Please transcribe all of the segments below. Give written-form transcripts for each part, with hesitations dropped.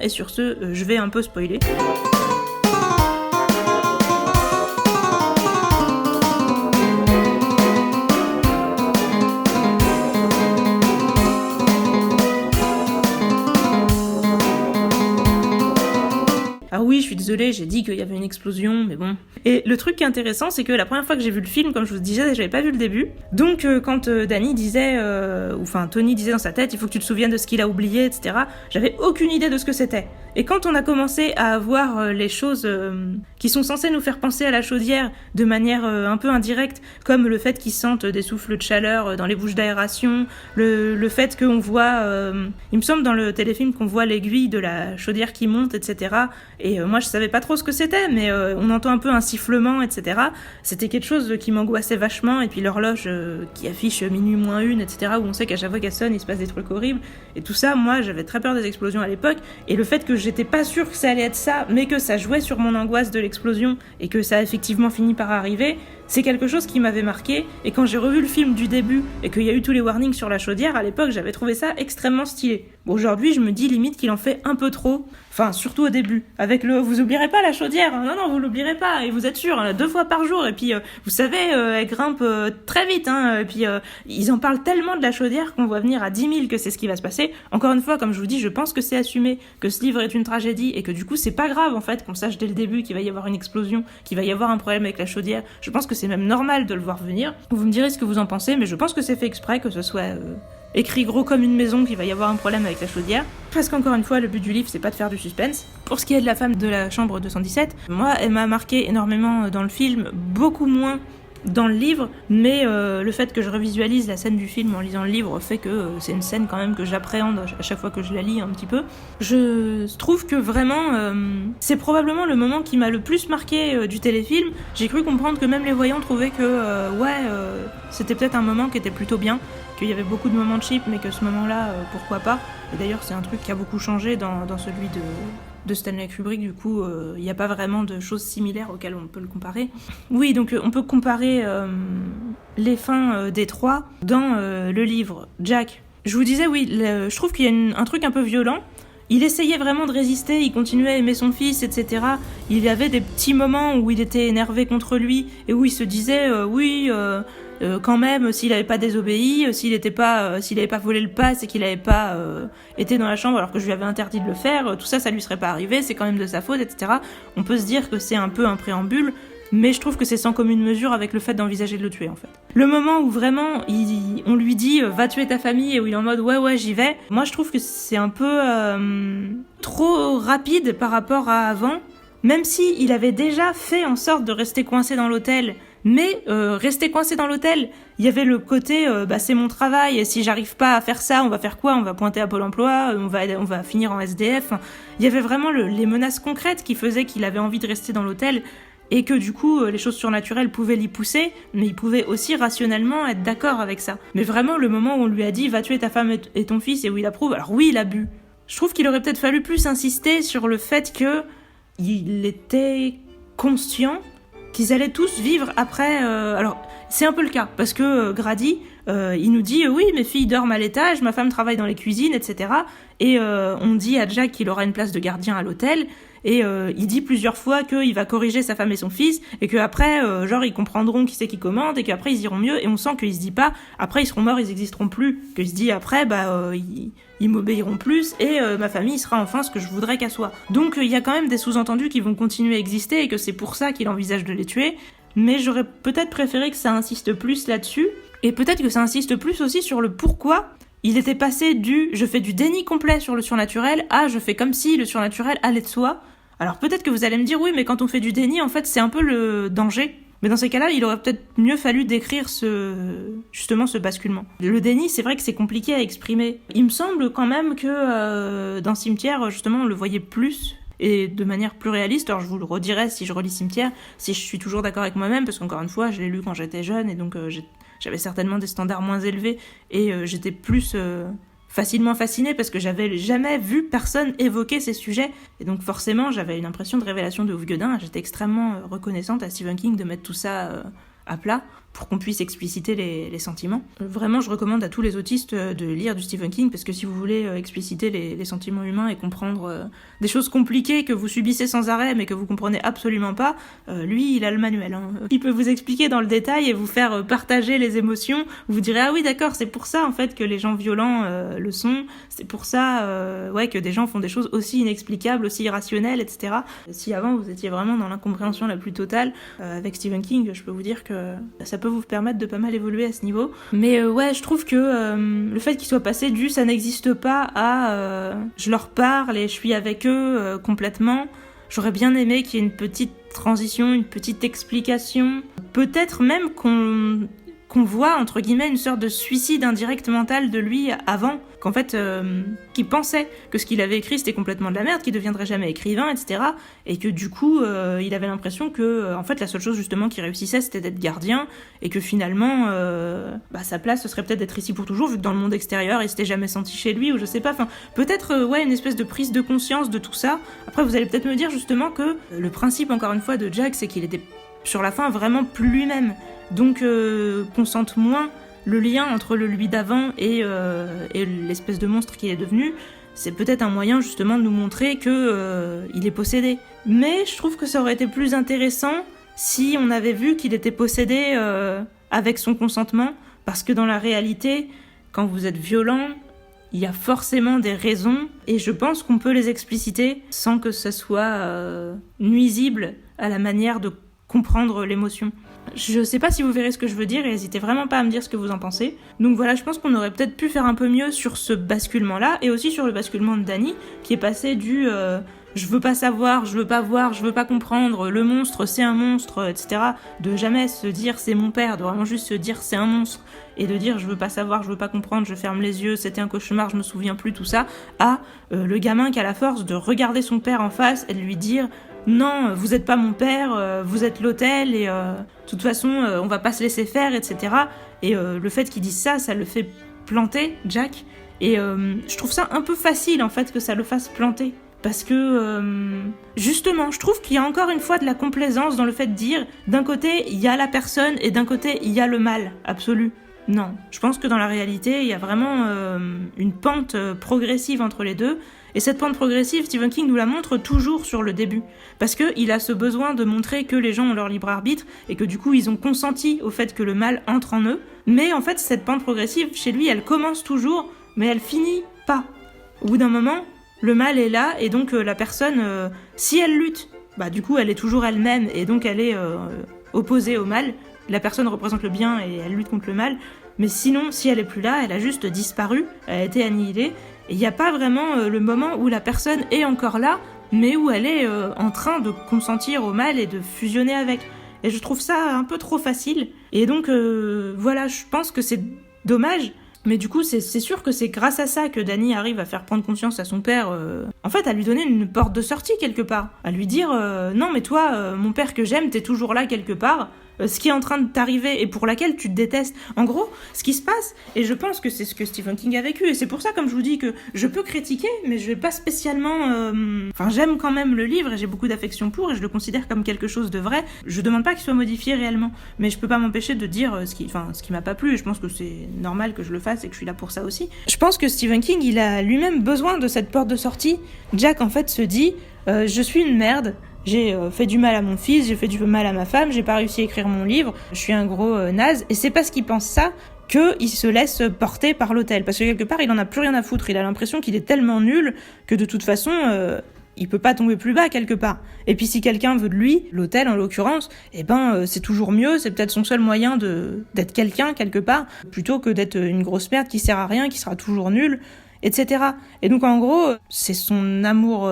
et sur ce, je vais un peu spoiler. Ah oui, je suis désolée, j'ai dit qu'il y avait une explosion, mais bon. Et le truc qui est intéressant, c'est que la première fois que j'ai vu le film, comme je vous disais, j'avais pas vu le début. Donc quand Danny disait, Tony disait dans sa tête, il faut que tu te souviennes de ce qu'il a oublié, etc., j'avais aucune idée de ce que c'était. Et quand on a commencé à voir les choses qui sont censées nous faire penser à la chaudière de manière un peu indirecte, comme le fait qu'ils sentent des souffles de chaleur dans les bouches d'aération, le fait qu'on voit, il me semble dans le téléfilm qu'on voit l'aiguille de la chaudière qui monte, etc., et moi je savais pas trop ce que c'était, mais on entend un peu un sifflement, etc. C'était quelque chose qui m'angoissait vachement, et puis l'horloge qui affiche minuit moins 1, etc., où on sait qu'à chaque fois qu'elle sonne, il se passe des trucs horribles, et tout ça, moi j'avais très peur des explosions à l'époque, et le fait que j'étais pas sûre que ça allait être ça, mais que ça jouait sur mon angoisse de l'explosion, et que ça a effectivement fini par arriver, c'est quelque chose qui m'avait marqué, et quand j'ai revu le film du début, et qu'il y a eu tous les warnings sur la chaudière, à l'époque j'avais trouvé ça extrêmement stylé. Bon, aujourd'hui je me dis limite qu'il en fait un peu trop, enfin surtout au début, avec le « vous oublierez pas la chaudière, hein, non vous l'oublierez pas, et vous êtes sûr, hein, 2 fois par jour, et puis vous savez, elle grimpe très vite, hein, et puis ils en parlent tellement de la chaudière qu'on voit venir à 10 000 que c'est ce qui va se passer. Encore une fois, comme je vous dis, je pense que c'est assumé, que ce livre est une tragédie, et que du coup c'est pas grave en fait qu'on sache dès le début qu'il va y avoir une explosion, qu'il va y avoir un problème avec la chaudière. Je pense que c'est même normal de le voir venir. Vous me direz ce que vous en pensez, mais je pense que c'est fait exprès, que ce soit écrit gros comme une maison qu'il va y avoir un problème avec la chaudière. Parce qu'encore une fois, le but du livre, c'est pas de faire du suspense. Pour ce qui est de la femme de la chambre 217, moi, elle m'a marqué énormément dans le film, beaucoup moins dans le livre, mais le fait que je revisualise la scène du film en lisant le livre fait que c'est une scène quand même que j'appréhende à chaque fois que je la lis un petit peu. Je trouve que vraiment, c'est probablement le moment qui m'a le plus marqué du téléfilm. J'ai cru comprendre que même les voyants trouvaient que c'était peut-être un moment qui était plutôt bien, qu'il y avait beaucoup de moments cheap, mais que ce moment-là, pourquoi pas. Et d'ailleurs, c'est un truc qui a beaucoup changé dans celui de Stanley Kubrick, du coup, il n'y a pas vraiment de choses similaires auxquelles on peut le comparer. Oui, donc on peut comparer les fins des 3 dans le livre. Jack, je vous disais, oui, je trouve qu'il y a un truc un peu violent. Il essayait vraiment de résister, il continuait à aimer son fils, etc. Il y avait des petits moments où il était énervé contre lui, et où il se disait, quand même, s'il n'avait pas désobéi, s'il n'avait pas volé le pass et qu'il n'avait pas été dans la chambre alors que je lui avais interdit de le faire, tout ça, ça lui serait pas arrivé, c'est quand même de sa faute, etc. On peut se dire que c'est un peu un préambule, mais je trouve que c'est sans commune mesure avec le fait d'envisager de le tuer, en fait. Le moment où vraiment on lui dit « va tuer ta famille » et où il est en mode « ouais, j'y vais », moi je trouve que c'est un peu trop rapide par rapport à avant, même si il avait déjà fait en sorte de rester coincé dans l'hôtel. Mais rester coincé dans l'hôtel, il y avait le côté c'est mon travail, et si j'arrive pas à faire ça, on va faire quoi ? On va pointer à Pôle emploi, on va finir en SDF. Il y avait vraiment les menaces concrètes qui faisaient qu'il avait envie de rester dans l'hôtel, et que du coup les choses surnaturelles pouvaient l'y pousser, mais il pouvait aussi rationnellement être d'accord avec ça. Mais vraiment le moment où on lui a dit va tuer ta femme et ton fils, et où il approuve, alors oui, il a bu. Je trouve qu'il aurait peut-être fallu plus insister sur le fait que il était conscient qu'ils allaient tous vivre après... Alors, c'est un peu le cas, parce que Grady, il nous dit « Oui, mes filles dorment à l'étage, ma femme travaille dans les cuisines, etc. » Et on dit à Jack qu'il aura une place de gardien à l'hôtel, et il dit plusieurs fois qu'il va corriger sa femme et son fils, et qu'après, ils comprendront qui c'est qui commande, et qu'après, ils iront mieux, et on sent qu'il se dit pas « Après, ils seront morts, ils existeront plus », qu'il se dit « Après, ils m'obéiront plus, et ma famille sera enfin ce que je voudrais qu'elle soit. » Donc, il y a quand même des sous-entendus qui vont continuer à exister, et que c'est pour ça qu'il envisage de les tuer, mais j'aurais peut-être préféré que ça insiste plus là-dessus, et peut-être que ça insiste plus aussi sur le pourquoi il était passé du « je fais du déni complet sur le surnaturel » à « je fais comme si le surnaturel allait de soi ». Alors peut-être que vous allez me dire « oui, mais quand on fait du déni, en fait, c'est un peu le danger ». Mais dans ces cas-là, il aurait peut-être mieux fallu décrire justement ce basculement. Le déni, c'est vrai que c'est compliqué à exprimer. Il me semble quand même que dans Cimetière, justement, on le voyait plus et de manière plus réaliste. Alors je vous le redirai si je relis Cimetière, si je suis toujours d'accord avec moi-même, parce qu'encore une fois, je l'ai lu quand j'étais jeune, et donc j'avais certainement des standards moins élevés, et j'étais plus facilement fascinée, parce que j'avais jamais vu personne évoquer ces sujets, et donc forcément j'avais une impression de révélation de ouf gueudin. J'étais extrêmement reconnaissante à Stephen King de mettre tout ça à plat. pour qu'on puisse expliciter les sentiments. Vraiment, je recommande à tous les autistes de lire du Stephen King, parce que si vous voulez expliciter les sentiments humains et comprendre des choses compliquées que vous subissez sans arrêt, mais que vous comprenez absolument pas, lui, il a le manuel. Il peut vous expliquer dans le détail et vous faire partager les émotions. Vous direz, ah oui, d'accord, c'est pour ça, en fait, que les gens violents le sont. C'est pour ça, que des gens font des choses aussi inexplicables, aussi irrationnelles, etc. Si avant, vous étiez vraiment dans l'incompréhension la plus totale, avec Stephen King, je peux vous dire que ça peut vous permettre de pas mal évoluer à ce niveau. Mais je trouve que le fait qu'il soit passé du ça n'existe pas à je leur parle et je suis avec eux complètement, j'aurais bien aimé qu'il y ait une petite transition, une petite explication. Peut-être même qu'on voit, entre guillemets, une sorte de suicide indirect mental de lui avant, qu'en fait, qu'il pensait que ce qu'il avait écrit c'était complètement de la merde, qu'il deviendrait jamais écrivain, etc. Et que du coup, il avait l'impression que, en fait, la seule chose justement qui réussissait c'était d'être gardien, et que finalement, sa place ce serait peut-être d'être ici pour toujours, vu que dans le monde extérieur il s'était jamais senti chez lui, ou je sais pas, enfin, peut-être, une espèce de prise de conscience de tout ça. Après, vous allez peut-être me dire justement que le principe, encore une fois, de Jack, c'est qu'il était sur la fin vraiment plus lui-même. Donc qu'on sente moins le lien entre le lui d'avant et l'espèce de monstre qu'il est devenu. C'est peut-être un moyen justement de nous montrer que il est possédé. Mais je trouve que ça aurait été plus intéressant si on avait vu qu'il était possédé avec son consentement, parce que dans la réalité, quand vous êtes violent, il y a forcément des raisons, et je pense qu'on peut les expliciter sans que ça soit nuisible à la manière de comprendre l'émotion. Je sais pas si vous verrez ce que je veux dire, et n'hésitez vraiment pas à me dire ce que vous en pensez. Donc voilà, je pense qu'on aurait peut-être pu faire un peu mieux sur ce basculement-là, et aussi sur le basculement de Danny, qui est passé du je veux pas savoir, je veux pas voir, je veux pas comprendre, le monstre c'est un monstre, etc. De jamais se dire c'est mon père, de vraiment juste se dire c'est un monstre, et de dire je veux pas savoir, je veux pas comprendre, je ferme les yeux, c'était un cauchemar, je me souviens plus, tout ça, à le gamin qui a la force de regarder son père en face et de lui dire non, vous êtes pas mon père, vous êtes l'hôtel, et de toute façon on va pas se laisser faire, etc. Et le fait qu'il dise ça, ça le fait planter, Jack, et je trouve ça un peu facile en fait que ça le fasse planter. Parce que, justement, je trouve qu'il y a encore une fois de la complaisance dans le fait de dire, d'un côté, il y a la personne, et d'un côté, il y a le mal absolu. Non, je pense que dans la réalité, il y a vraiment une pente progressive entre les deux, et cette pente progressive, Stephen King nous la montre toujours sur le début, parce qu'il a ce besoin de montrer que les gens ont leur libre arbitre, et que du coup, ils ont consenti au fait que le mal entre en eux, mais en fait, cette pente progressive, chez lui, elle commence toujours, mais elle finit pas. Au bout d'un moment, le mal est là, et donc la personne, si elle lutte, du coup elle est toujours elle-même, et donc elle est opposée au mal. La personne représente le bien et elle lutte contre le mal, mais sinon, si elle est plus là, elle a juste disparu, elle a été annihilée, et il n'y a pas vraiment le moment où la personne est encore là, mais où elle est en train de consentir au mal et de fusionner avec. Et je trouve ça un peu trop facile, et donc voilà, je pense que c'est dommage. Mais du coup, c'est sûr que c'est grâce à ça que Danny arrive à faire prendre conscience à son père, en fait, à lui donner une porte de sortie quelque part. À lui dire, non mais toi, mon père que j'aime, t'es toujours là quelque part, ce qui est en train de t'arriver et pour laquelle tu te détestes. En gros, ce qui se passe, et je pense que c'est ce que Stephen King a vécu, et c'est pour ça, comme je vous dis, que je peux critiquer, mais je vais pas spécialement... Enfin, j'aime quand même le livre, et j'ai beaucoup d'affection pour, et je le considère comme quelque chose de vrai. Je demande pas qu'il soit modifié réellement, mais je peux pas m'empêcher de dire ce qui m'a pas plu, et je pense que c'est normal que je le fasse, et que je suis là pour ça aussi. Je pense que Stephen King, il a lui-même besoin de cette porte de sortie. Jack, en fait, se dit, je suis une merde, j'ai fait du mal à mon fils, j'ai fait du mal à ma femme, j'ai pas réussi à écrire mon livre, je suis un gros naze, et c'est parce qu'il pense ça qu'il se laisse porter par l'hôtel, parce que quelque part il en a plus rien à foutre, il a l'impression qu'il est tellement nul que de toute façon il peut pas tomber plus bas quelque part. Et puis si quelqu'un veut de lui, l'hôtel en l'occurrence, c'est toujours mieux, c'est peut-être son seul moyen d'être quelqu'un quelque part, plutôt que d'être une grosse merde qui sert à rien, qui sera toujours nulle, etc. Et donc en gros, c'est son amour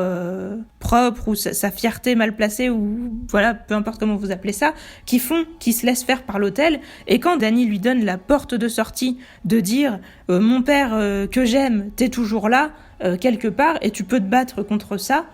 propre ou sa fierté mal placée, ou voilà, peu importe comment vous appelez ça, qui se laisse faire par l'hôtel. Et quand Danny lui donne la porte de sortie de dire mon père que j'aime, t'es toujours là quelque part et tu peux te battre contre ça,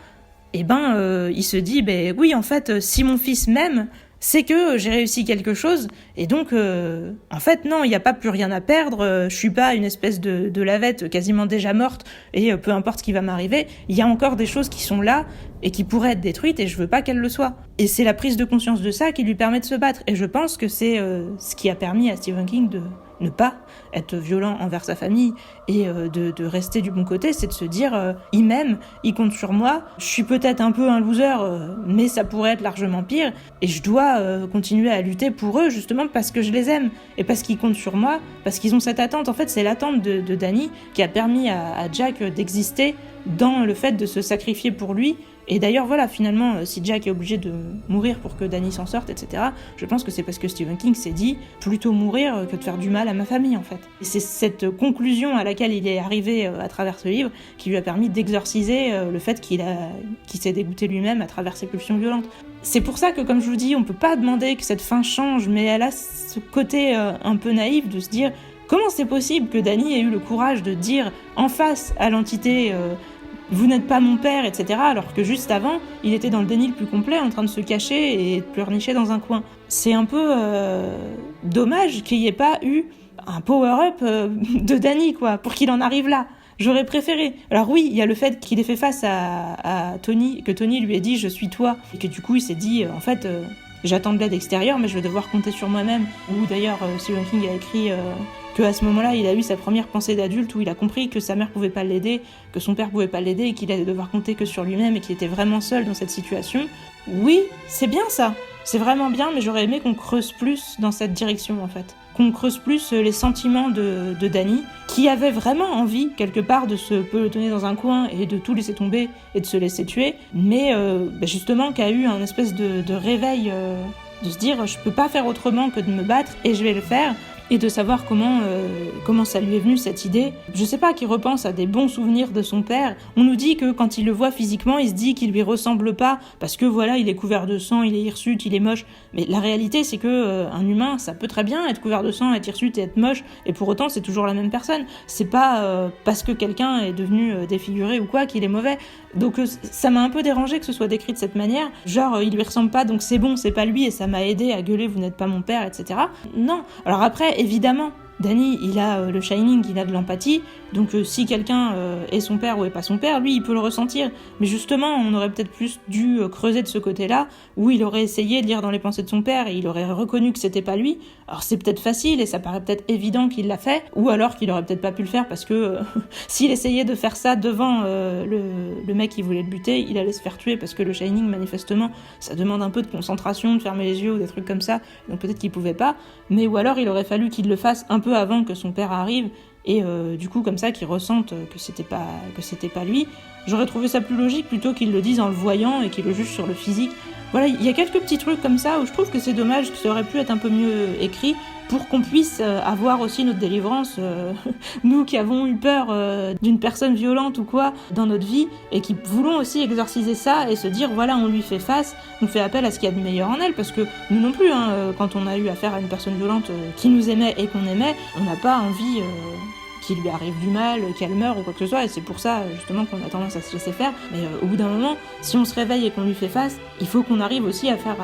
il se dit oui, en fait, si mon fils m'aime, c'est que j'ai réussi quelque chose, et donc, en fait, non, il n'y a pas plus rien à perdre, je suis pas une espèce de lavette quasiment déjà morte, et peu importe ce qui va m'arriver, il y a encore des choses qui sont là, et qui pourraient être détruites, et je veux pas qu'elles le soient. Et c'est la prise de conscience de ça qui lui permet de se battre, et je pense que c'est ce qui a permis à Stephen King de ne pas être violent envers sa famille et de rester du bon côté, c'est de se dire il m'aime, il compte sur moi, je suis peut-être un peu un loser, mais ça pourrait être largement pire, et je dois continuer à lutter pour eux justement parce que je les aime et parce qu'ils comptent sur moi, parce qu'ils ont cette attente. En fait, c'est l'attente de Danny qui a permis à Jack d'exister dans le fait de se sacrifier pour lui. Et d'ailleurs, voilà, finalement, si Jack est obligé de mourir pour que Danny s'en sorte, etc., je pense que c'est parce que Stephen King s'est dit plutôt mourir que de faire du mal à ma famille, en fait. Et c'est cette conclusion à laquelle il est arrivé à travers ce livre qui lui a permis d'exorciser le fait qu'il s'est dégoûté lui-même à travers ses pulsions violentes. C'est pour ça que, comme je vous dis, on peut pas demander que cette fin change, mais elle a ce côté un peu naïf de se dire comment c'est possible que Danny ait eu le courage de dire en face à l'entité vous n'êtes pas mon père, etc. Alors que juste avant, il était dans le déni le plus complet, en train de se cacher et de pleurnicher dans un coin. C'est un peu dommage qu'il n'y ait pas eu un power-up de Danny, quoi, pour qu'il en arrive là. J'aurais préféré. Alors oui, il y a le fait qu'il ait fait face à Tony, que Tony lui ait dit « je suis toi », et que du coup il s'est dit en fait j'attends de l'aide extérieure, mais je vais devoir compter sur moi-même. Ou d'ailleurs, Stephen King a écrit qu'à ce moment-là, il a eu sa première pensée d'adulte où il a compris que sa mère pouvait pas l'aider, que son père pouvait pas l'aider et qu'il allait devoir compter que sur lui-même et qu'il était vraiment seul dans cette situation. Oui, c'est bien ça. C'est vraiment bien, mais j'aurais aimé qu'on creuse plus dans cette direction, en fait. Qu'on creuse plus les sentiments de Danny, qui avait vraiment envie, quelque part, de se pelotonner dans un coin et de tout laisser tomber et de se laisser tuer, mais justement qui a eu un espèce de réveil, de se dire je peux pas faire autrement que de me battre et je vais le faire. Et de savoir comment ça lui est venu cette idée. Je sais pas, qu'il repense à des bons souvenirs de son père. On nous dit que quand il le voit physiquement, il se dit qu'il lui ressemble pas, parce que voilà, il est couvert de sang, il est hirsute, il est moche. Mais la réalité, c'est que un humain, ça peut très bien être couvert de sang, être hirsute et être moche, et pour autant, c'est toujours la même personne. C'est pas parce que quelqu'un est devenu défiguré ou quoi qu'il est mauvais. Donc ça m'a un peu dérangé que ce soit décrit de cette manière. Genre, il lui ressemble pas, donc c'est bon, c'est pas lui, et ça m'a aidé à gueuler, vous n'êtes pas mon père, etc. Non. Alors après, évidemment, Danny, il a le Shining, il a de l'empathie, donc si quelqu'un est son père ou est pas son père, lui, il peut le ressentir. Mais justement, on aurait peut-être plus dû creuser de ce côté-là, où il aurait essayé de lire dans les pensées de son père et il aurait reconnu que c'était pas lui. Alors c'est peut-être facile et ça paraît peut-être évident qu'il l'a fait, ou alors qu'il aurait peut-être pas pu le faire parce que s'il essayait de faire ça devant le mec qui voulait le buter, il allait se faire tuer parce que le Shining, manifestement, ça demande un peu de concentration, de fermer les yeux ou des trucs comme ça, donc peut-être qu'il pouvait pas, mais ou alors il aurait fallu qu'il le fasse un peu avant que son père arrive et du coup comme ça qu'il ressente que c'était pas lui. J'aurais trouvé ça plus logique plutôt qu'il le dise en le voyant et qu'il le juge sur le physique. Voilà, il y a quelques petits trucs comme ça où je trouve que c'est dommage, que ça aurait pu être un peu mieux écrit pour qu'on puisse avoir aussi notre délivrance, nous qui avons eu peur d'une personne violente ou quoi dans notre vie et qui voulons aussi exorciser ça et se dire voilà, on lui fait face, on fait appel à ce qu'il y a de meilleur en elle, parce que nous non plus, quand on a eu affaire à une personne violente qui nous aimait et qu'on aimait, on n'a pas envie qu'il lui arrive du mal, qu'elle meure ou quoi que ce soit, et c'est pour ça justement qu'on a tendance à se laisser faire. Mais au bout d'un moment, si on se réveille et qu'on lui fait face, il faut qu'on arrive aussi à faire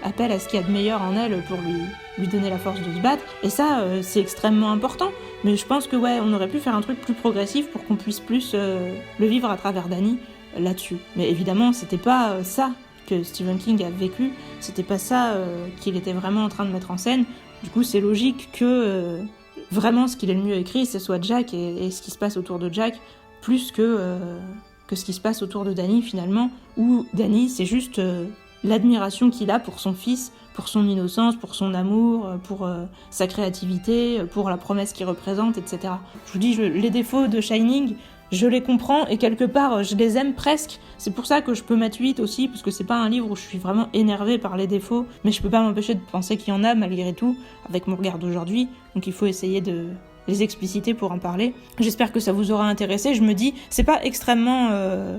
appel à ce qu'il y a de meilleur en elle pour lui donner la force de se battre, et ça c'est extrêmement important. Mais je pense que ouais, on aurait pu faire un truc plus progressif pour qu'on puisse plus le vivre à travers Danny là-dessus. Mais évidemment, c'était pas ça que Stephen King a vécu, c'était pas ça qu'il était vraiment en train de mettre en scène. Du coup, c'est logique que vraiment ce qu'il est le mieux écrit, ce soit Jack et ce qui se passe autour de Jack, plus que ce qui se passe autour de Danny finalement, où Danny c'est juste l'admiration qu'il a pour son fils, pour son innocence, pour son amour, pour sa créativité, pour la promesse qu'il représente, etc. Je vous dis, les défauts de Shining, je les comprends et quelque part je les aime presque. C'est pour ça que je peux mettre 8 aussi, parce que c'est pas un livre où je suis vraiment énervée par les défauts, mais je peux pas m'empêcher de penser qu'il y en a malgré tout, avec mon regard d'aujourd'hui, donc il faut essayer de les expliciter pour en parler. J'espère que ça vous aura intéressé. Je me dis, c'est pas extrêmement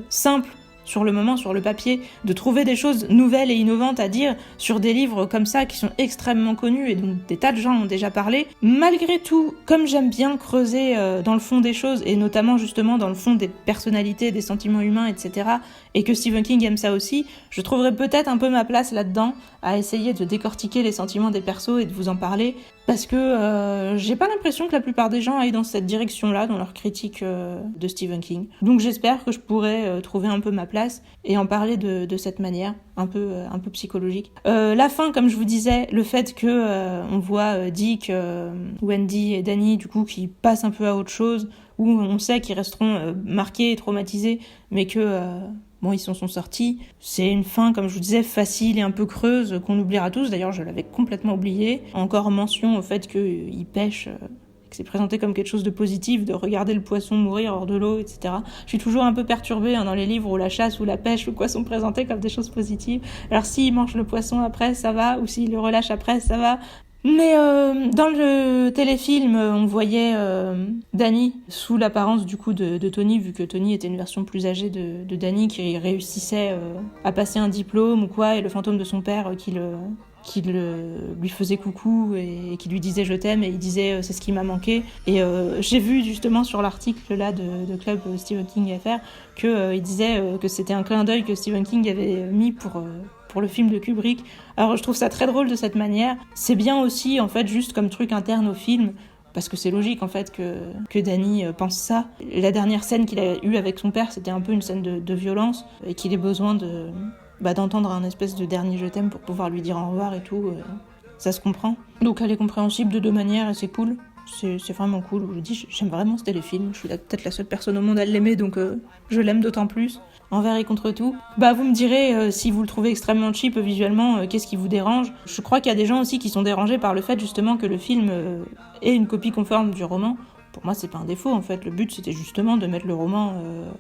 simple sur le moment, sur le papier, de trouver des choses nouvelles et innovantes à dire sur des livres comme ça qui sont extrêmement connus et dont des tas de gens ont déjà parlé. Malgré tout, comme j'aime bien creuser dans le fond des choses, et notamment justement dans le fond des personnalités, des sentiments humains, etc., et que Stephen King aime ça aussi, je trouverais peut-être un peu ma place là-dedans, à essayer de décortiquer les sentiments des persos et de vous en parler, parce que j'ai pas l'impression que la plupart des gens aillent dans cette direction-là, dans leur critique de Stephen King. Donc j'espère que je pourrai trouver un peu ma place et en parler de cette manière, un peu psychologique. La fin, comme je vous disais, le fait que on voit Dick, Wendy et Danny, du coup, qui passent un peu à autre chose, où on sait qu'ils resteront marqués et traumatisés, mais que... Bon, ils s'en sont sortis. C'est une fin, comme je vous disais, facile et un peu creuse, qu'on oubliera tous. D'ailleurs, je l'avais complètement oublié. Encore mention au fait qu'il pêche, que c'est présenté comme quelque chose de positif, de regarder le poisson mourir hors de l'eau, etc. Je suis toujours un peu perturbée dans les livres où la chasse ou la pêche ou quoi sont présentés comme des choses positives. Alors, s'il mange le poisson après, ça va, ou s'il le relâche après, ça va. Mais dans le téléfilm, on voyait Danny sous l'apparence du coup de Tony, vu que Tony était une version plus âgée de Danny qui réussissait à passer un diplôme ou quoi, et le fantôme de son père qui lui faisait coucou et qui lui disait je t'aime, et il disait c'est ce qui m'a manqué. Et j'ai vu justement sur l'article là de Club Stephen King FR que il disait que c'était un clin d'œil que Stephen King avait mis pour le film de Kubrick. Alors je trouve ça très drôle de cette manière. C'est bien aussi en fait juste comme truc interne au film, parce que c'est logique en fait que Danny pense ça. La dernière scène qu'il a eue avec son père, c'était un peu une scène de violence, et qu'il ait besoin d'entendre un espèce de dernier je t'aime pour pouvoir lui dire au revoir et tout. Ça se comprend. Donc elle est compréhensible de deux manières et c'est cool. C'est vraiment cool. Je vous dis, j'aime vraiment ce téléfilm. Je suis peut-être la seule personne au monde à l'aimer, donc je l'aime d'autant plus. Envers et contre tout. Vous me direz, si vous le trouvez extrêmement cheap visuellement, qu'est-ce qui vous dérange ? Je crois qu'il y a des gens aussi qui sont dérangés par le fait justement que le film ait une copie conforme du roman. Pour moi, c'est pas un défaut, en fait. Le but, c'était justement de mettre le roman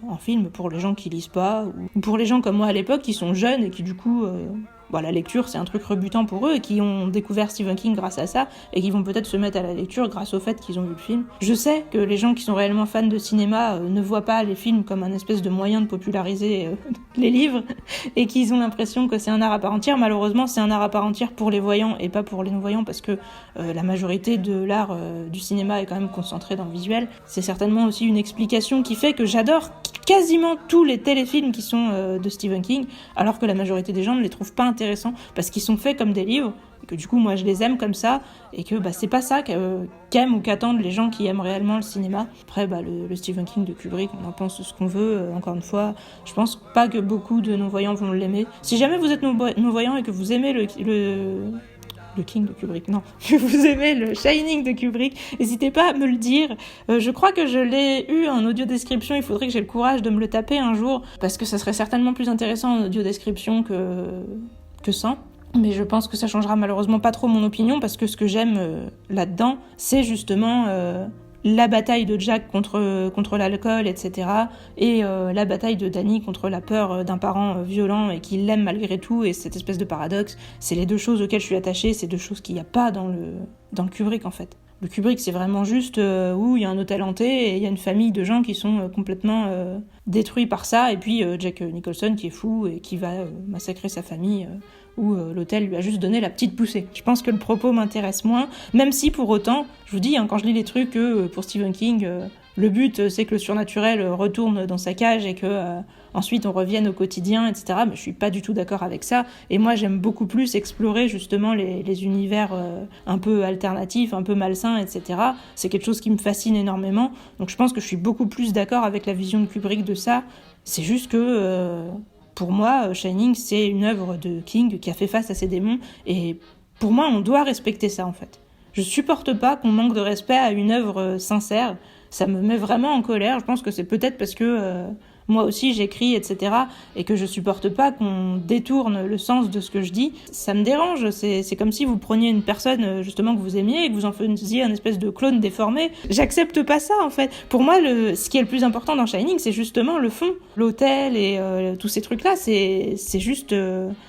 en film pour les gens qui lisent pas, ou pour les gens comme moi à l'époque, qui sont jeunes et qui, du coup... la lecture, c'est un truc rebutant pour eux, et qui ont découvert Stephen King grâce à ça, et qui vont peut-être se mettre à la lecture grâce au fait qu'ils ont vu le film. Je sais que les gens qui sont réellement fans de cinéma ne voient pas les films comme un espèce de moyen de populariser les livres, et qu'ils ont l'impression que c'est un art à part entière. Malheureusement, c'est un art à part entière pour les voyants et pas pour les non-voyants, parce que la majorité de l'art du cinéma est quand même concentrée dans le visuel. C'est certainement aussi une explication qui fait que j'adore quasiment tous les téléfilms qui sont de Stephen King, alors que la majorité des gens ne les trouvent pas intéressants, parce qu'ils sont faits comme des livres, et que du coup moi je les aime comme ça, et que c'est pas ça qu'aiment ou qu'attendent les gens qui aiment réellement le cinéma. Après le Stephen King de Kubrick, on en pense ce qu'on veut, encore une fois, je pense pas que beaucoup de non-voyants vont l'aimer. Si jamais vous êtes non-voyant et que vous aimez le King de Kubrick, non, que vous aimez le Shining de Kubrick, n'hésitez pas à me le dire. Je crois que je l'ai eu en audio description, il faudrait que j'ai le courage de me le taper un jour, parce que ça serait certainement plus intéressant en audio description que sans. Mais je pense que ça changera malheureusement pas trop mon opinion, parce que ce que j'aime là-dedans, c'est justement la bataille de Jack contre l'alcool, etc. Et la bataille de Danny contre la peur d'un parent violent et qui l'aime malgré tout, et cette espèce de paradoxe. C'est les deux choses auxquelles je suis attachée, c'est deux choses qu'il n'y a pas dans le Kubrick en fait. Le Kubrick, c'est vraiment juste où il y a un hôtel hanté et il y a une famille de gens qui sont complètement détruits par ça, et puis Jack Nicholson qui est fou et qui va massacrer sa famille, où l'hôtel lui a juste donné la petite poussée. Je pense que le propos m'intéresse moins, même si pour autant, je vous dis, quand je lis les trucs pour Stephen King, le but c'est que le surnaturel retourne dans sa cage et que ensuite on revienne au quotidien, etc. Mais je suis pas du tout d'accord avec ça, et moi j'aime beaucoup plus explorer justement les univers un peu alternatifs, un peu malsains, etc. C'est quelque chose qui me fascine énormément, donc je pense que je suis beaucoup plus d'accord avec la vision de Kubrick de ça. C'est juste que pour moi, Shining, c'est une œuvre de King qui a fait face à ses démons, et pour moi, on doit respecter ça, en fait. Je supporte pas qu'on manque de respect à une œuvre sincère. Ça me met vraiment en colère. Je pense que c'est peut-être parce que moi aussi j'écris, etc. et que je supporte pas qu'on détourne le sens de ce que je dis. Ça me dérange. C'est comme si vous preniez une personne justement que vous aimiez et que vous en faisiez un espèce de clone déformé. J'accepte pas ça en fait. Pour moi, ce qui est le plus important dans Shining, c'est justement le fond. L'hôtel et tous ces trucs-là, c'est juste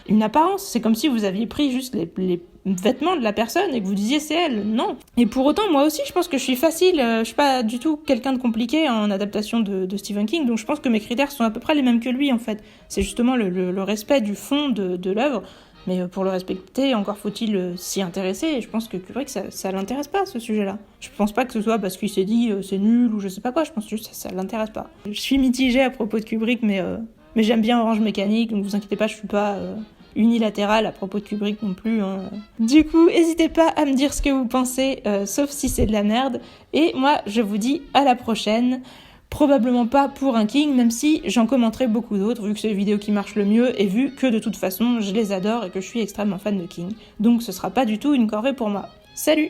une apparence. C'est comme si vous aviez pris juste vêtements de la personne et que vous disiez c'est elle. Non. Et pour autant, moi aussi, je pense que je suis facile. Je suis pas du tout quelqu'un de compliqué en adaptation de Stephen King, donc je pense que mes critères sont à peu près les mêmes que lui, en fait. C'est justement le respect du fond de l'œuvre. Mais pour le respecter, encore faut-il s'y intéresser. Et je pense que Kubrick, ça l'intéresse pas, ce sujet-là. Je pense pas que ce soit parce qu'il s'est dit c'est nul ou je sais pas quoi. Je pense juste que ça l'intéresse pas. Je suis mitigée à propos de Kubrick, mais j'aime bien Orange Mécanique, donc vous inquiétez pas, je suis pas unilatérale à propos de Kubrick non plus. Hein. Du coup, n'hésitez pas à me dire ce que vous pensez, sauf si c'est de la merde. Et moi, je vous dis à la prochaine. Probablement pas pour un King, même si j'en commenterai beaucoup d'autres, vu que c'est les vidéos qui marchent le mieux, et vu que de toute façon, je les adore et que je suis extrêmement fan de King. Donc ce sera pas du tout une corvée pour moi. Salut!